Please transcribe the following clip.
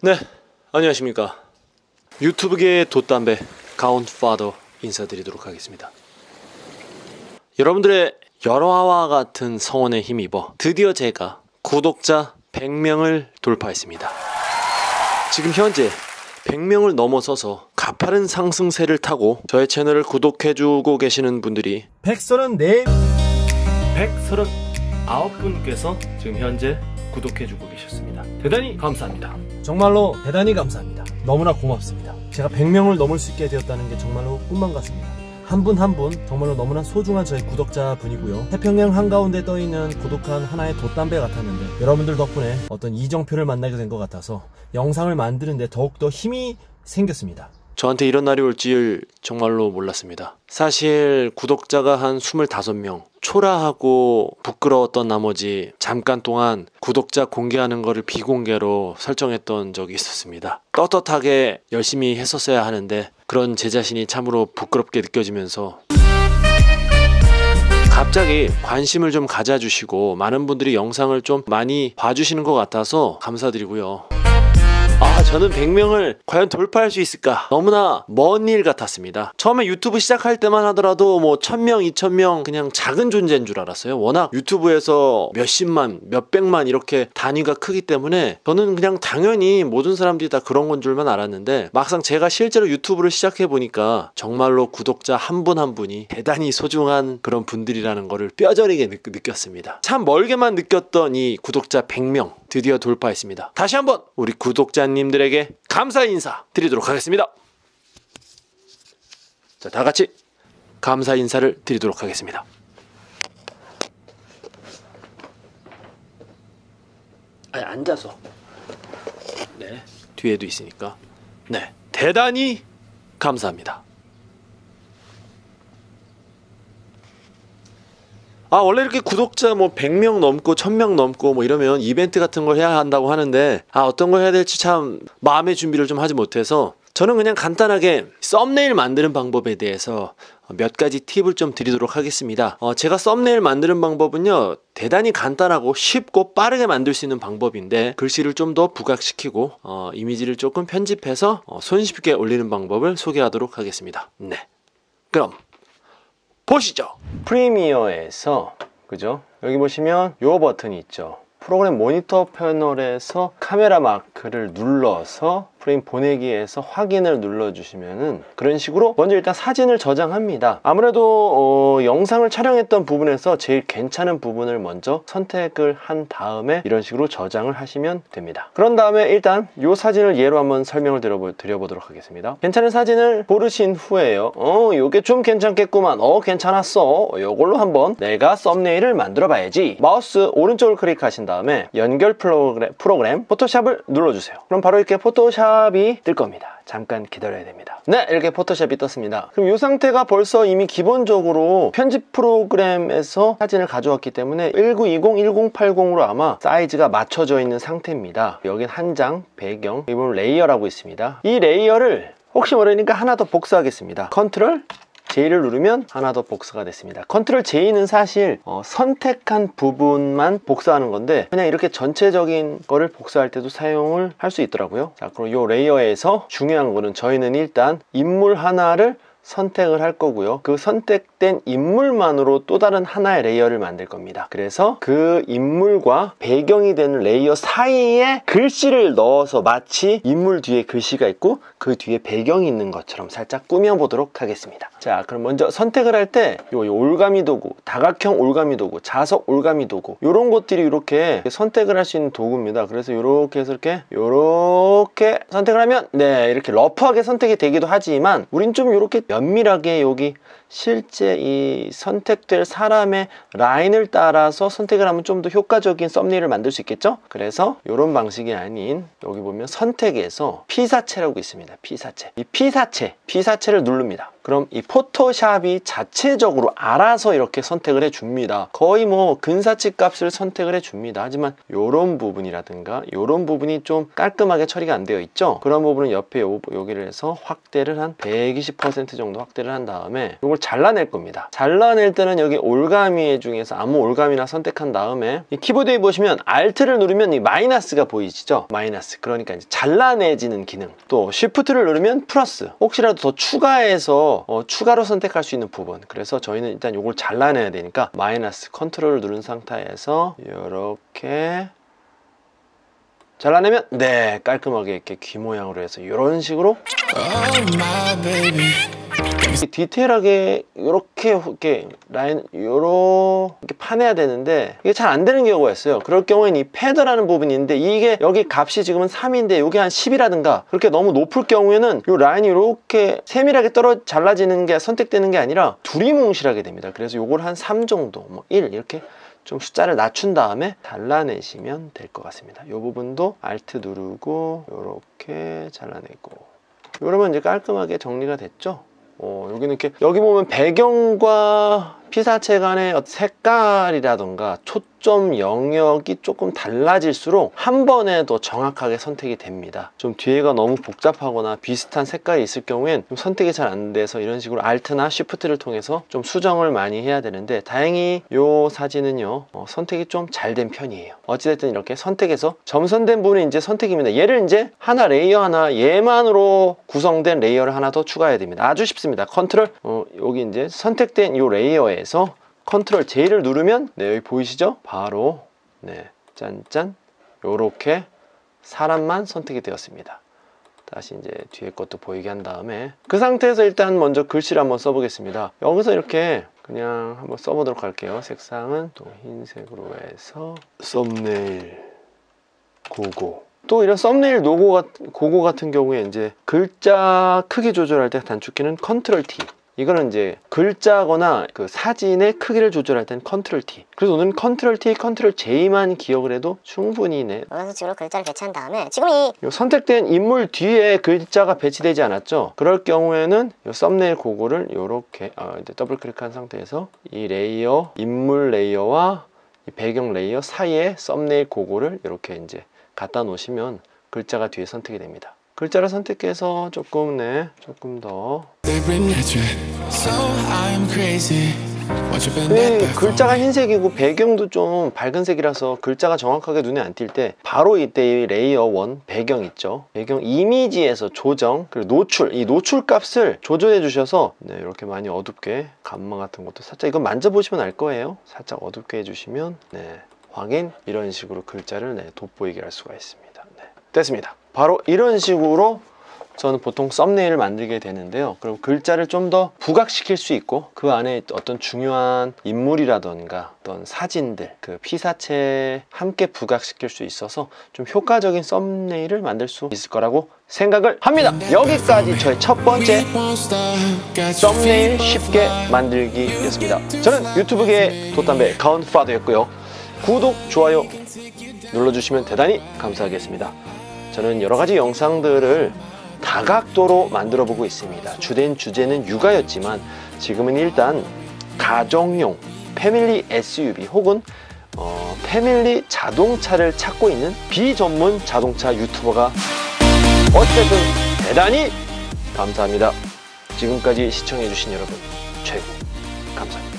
네, 안녕하십니까. 유튜브계의 돛담배 가온파더 인사드리도록 하겠습니다. 여러분들의 열화와 같은 성원에 힘입어 드디어 제가 구독자 100명을 돌파했습니다. 지금 현재 100명을 넘어서서 가파른 상승세를 타고 저의 채널을 구독해주고 계시는 분들이 139분께서 지금 현재 구독해주고 계셨습니다. 대단히 감사합니다. 정말로 대단히 감사합니다. 너무나 고맙습니다. 제가 100명을 넘을 수 있게 되었다는 게 정말로 꿈만 같습니다. 한 분 한 분 정말로 너무나 소중한 저희 구독자분이고요. 태평양 한가운데 떠있는 고독한 하나의 돛담배 같았는데 여러분들 덕분에 어떤 이정표를 만나게 된 것 같아서 영상을 만드는데 더욱더 힘이 생겼습니다. 저한테 이런 날이 올 줄 정말로 몰랐습니다. 사실 구독자가 한 25명, 초라하고 부끄러웠던 나머지 잠깐 동안 구독자 공개하는 거를 비공개로 설정했던 적이 있었습니다. 떳떳하게 열심히 했었어야 하는데 그런 제 자신이 참으로 부끄럽게 느껴지면서 갑자기 관심을 좀 가져주시고 많은 분들이 영상을 좀 많이 봐주시는 것 같아서 감사드리고요. 저는 100명을 과연 돌파할 수 있을까? 너무나 먼 일 같았습니다. 처음에 유튜브 시작할 때만 하더라도 뭐 1000명, 2000명 그냥 작은 존재인 줄 알았어요. 워낙 유튜브에서 몇십만, 몇백만 이렇게 단위가 크기 때문에 저는 그냥 당연히 모든 사람들이 다 그런 건 줄만 알았는데 막상 제가 실제로 유튜브를 시작해 보니까 정말로 구독자 한 분 한 분이 대단히 소중한 그런 분들이라는 거를 뼈저리게 느꼈습니다. 참 멀게만 느꼈던 이 구독자 100명 드디어 돌파했습니다. 다시 한번 우리 구독자님들에게 감사 인사 드리도록 하겠습니다. 자, 다 같이 감사 인사를 드리도록 하겠습니다. 아니, 앉아서. 네, 뒤에도 있으니까. 네, 대단히 감사합니다. 원래 이렇게 구독자 뭐 100명 넘고 1000명 넘고 뭐 이러면 이벤트 같은 걸 해야 한다고 하는데 어떤 걸 해야 될지 참 마음의 준비를 좀 하지 못해서 저는 그냥 간단하게 썸네일 만드는 방법에 대해서 몇 가지 팁을 좀 드리도록 하겠습니다. 제가 썸네일 만드는 방법은요 대단히 간단하고 쉽고 빠르게 만들 수 있는 방법인데 글씨를 좀 더 부각시키고 이미지를 조금 편집해서 손쉽게 올리는 방법을 소개하도록 하겠습니다. 네, 그럼 보시죠. 프리미어에서 그죠? 여기 보시면 요 버튼이 있죠. 프로그램 모니터 패널에서 카메라 마크를 눌러서 프레임 보내기에서 확인을 눌러주시면은 그런 식으로 먼저 일단 사진을 저장합니다. 아무래도 영상을 촬영했던 부분에서 제일 괜찮은 부분을 먼저 선택을 한 다음에 이런 식으로 저장을 하시면 됩니다. 그런 다음에 일단 이 사진을 예로 한번 설명을 드려보도록 하겠습니다. 괜찮은 사진을 고르신 후에요. 요게 좀 괜찮겠구만. 괜찮았어. 요걸로 한번 내가 썸네일을 만들어 봐야지. 마우스 오른쪽을 클릭하신 다음에 연결 프로그램 포토샵을 눌러주세요. 그럼 바로 이렇게 포토샵이 뜰 겁니다. 잠깐 기다려야 됩니다. 네, 이렇게 포토샵이 떴습니다. 그럼 이 상태가 벌써 이미 기본적으로 편집 프로그램에서 사진을 가져왔기 때문에 1920, 1080으로 아마 사이즈가 맞춰져 있는 상태입니다. 여긴 한 장, 배경, 여기 보면 레이어라고 있습니다. 이 레이어를 혹시 모르니까 하나 더 복사하겠습니다. 컨트롤 J를 누르면 하나 더 복사가 됐습니다. 컨트롤 J는 사실 선택한 부분만 복사하는 건데 그냥 이렇게 전체적인 거를 복사할 때도 사용을 할 수 있더라고요. 자, 그럼 이 레이어에서 중요한 거는 저희는 일단 인물 하나를 선택을 할 거고요. 그 선택된 인물만으로 또 다른 하나의 레이어를 만들 겁니다. 그래서 그 인물과 배경이 되는 레이어 사이에 글씨를 넣어서 마치 인물 뒤에 글씨가 있고 그 뒤에 배경이 있는 것처럼 살짝 꾸며보도록 하겠습니다. 자, 그럼 먼저 선택을 할 때 요 올가미 도구, 다각형 올가미 도구, 자석 올가미 도구 요런 것들이 이렇게 선택을 할 수 있는 도구입니다. 그래서 요렇게 해서 요렇게 선택을 하면 네, 이렇게 러프하게 선택이 되기도 하지만 우린 좀 요렇게 면밀하게 여기 실제 이 선택될 사람의 라인을 따라서 선택을 하면 좀 더 효과적인 썸네일을 만들 수 있겠죠? 그래서 이런 방식이 아닌 여기 보면 선택에서 피사체라고 있습니다. 피사체. 이 피사체를 누릅니다. 그럼 이 포토샵이 자체적으로 알아서 이렇게 선택을 해줍니다. 거의 뭐 근사치 값을 선택을 해줍니다. 하지만 이런 부분이라든가 이런 부분이 좀 깔끔하게 처리가 안 되어 있죠. 그런 부분은 옆에 여기를 해서 확대를 한 120% 정도 확대를 한 다음에 이걸 잘라낼 겁니다. 잘라낼 때는 여기 올가미 중에서 아무 올가미나 선택한 다음에 이 키보드에 보시면 Alt를 누르면 이 마이너스가 보이시죠? 마이너스. 그러니까 이제 잘라내지는 기능. 또 Shift를 누르면 플러스. 혹시라도 더 추가해서 추가로 선택할 수 있는 부분. 그래서 저희는 일단 이걸 잘라내야 되니까 마이너스 컨트롤을 누른 상태에서 이렇게 잘라내면 네, 깔끔하게 이렇게 귀 모양으로 해서 이런 식으로 디테일하게 이렇게 라인 이렇게 파내야 되는데 이게 잘 안 되는 경우가 있어요. 그럴 경우에는 이 패드라는 부분이 있는데 이게 여기 값이 지금은 3인데 이게 한 10이라든가 그렇게 너무 높을 경우에는 이 라인이 이렇게 세밀하게 잘라지는 게 선택되는 게 아니라 두리뭉실하게 됩니다. 그래서 이걸 한 3 정도, 뭐 1 이렇게 좀 숫자를 낮춘 다음에 잘라내시면 될 것 같습니다. 이 부분도 Alt 누르고 이렇게 잘라내고 이러면 이제 깔끔하게 정리가 됐죠. 여기는 이렇게 여기 보면 배경과 피사체 간의 색깔이라던가 초점 영역이 조금 달라질수록 한 번에 더 정확하게 선택이 됩니다. 좀 뒤에가 너무 복잡하거나 비슷한 색깔이 있을 경우엔 좀 선택이 잘 안 돼서 이런 식으로 Alt나 Shift를 통해서 좀 수정을 많이 해야 되는데 다행히 이 사진은요 선택이 좀 잘 된 편이에요. 어찌됐든 이렇게 선택해서 점선된 부분이 이제 선택입니다. 얘를 이제 하나 레이어 하나 얘만으로 구성된 레이어를 하나 더 추가해야 됩니다. 아주 쉽습니다. 컨트롤 여기 이제 선택된 이 레이어에 컨트롤 J를 누르면 네, 여기 보이시죠? 바로 네, 짠짠 요렇게 사람만 선택이 되었습니다. 다시 이제 뒤에 것도 보이게 한 다음에 그 상태에서 일단 먼저 글씨를 한번 써보겠습니다. 여기서 이렇게 그냥 한번 써보도록 할게요. 색상은 또 흰색으로 해서 썸네일 고고. 또 이런 썸네일 고고 같은 경우에 이제 글자 크기 조절할 때 단축키는 컨트롤 T. 이거는 이제 글자거나 그 사진의 크기를 조절할 때는 컨트롤 T. 그래서 오늘은 컨트롤 T, 컨트롤 J만 기억을 해도 충분히 네. 이런 식으로 글자를 배치한 다음에 지금 이 선택된 인물 뒤에 글자가 배치되지 않았죠. 그럴 경우에는 이 썸네일 고고를 이렇게 이제 더블 클릭한 상태에서 이 레이어, 인물 레이어와 이 배경 레이어 사이에 썸네일 고고를 이렇게 이제 갖다 놓으시면 글자가 뒤에 선택이 됩니다. 글자를 선택해서 조금 더 글자가 흰색이고 배경도 좀 밝은 색이라서 글자가 정확하게 눈에 안 띌 때 바로 이때 이 레이어 1 배경 있죠. 배경 이미지에서 조정 그리고 노출, 이 노출 값을 조절해 주셔서 네, 이렇게 많이 어둡게 감마 같은 것도 살짝 이거 만져보시면 알 거예요. 살짝 어둡게 해주시면 네, 확인 이런 식으로 글자를 네, 돋보이게 할 수가 있습니다. 네, 됐습니다. 바로 이런 식으로 저는 보통 썸네일을 만들게 되는데요. 그럼 글자를 좀 더 부각시킬 수 있고 그 안에 어떤 중요한 인물이라던가 어떤 사진들, 그 피사체 함께 부각시킬 수 있어서 좀 효과적인 썸네일을 만들 수 있을 거라고 생각을 합니다. 여기까지 저의 첫 번째 썸네일 쉽게 만들기였습니다. 저는 유튜브계의 돛담배 가운파더였고요. 구독, 좋아요 눌러주시면 대단히 감사하겠습니다. 저는 여러가지 영상들을 다각도로 만들어 보고 있습니다. 주된 주제는 육아였지만 지금은 일단 가정용 패밀리 SUV 혹은 패밀리 자동차를 찾고 있는 비전문 자동차 유튜버가 어쨌든 대단히 감사합니다. 지금까지 시청해주신 여러분 최고 감사합니다.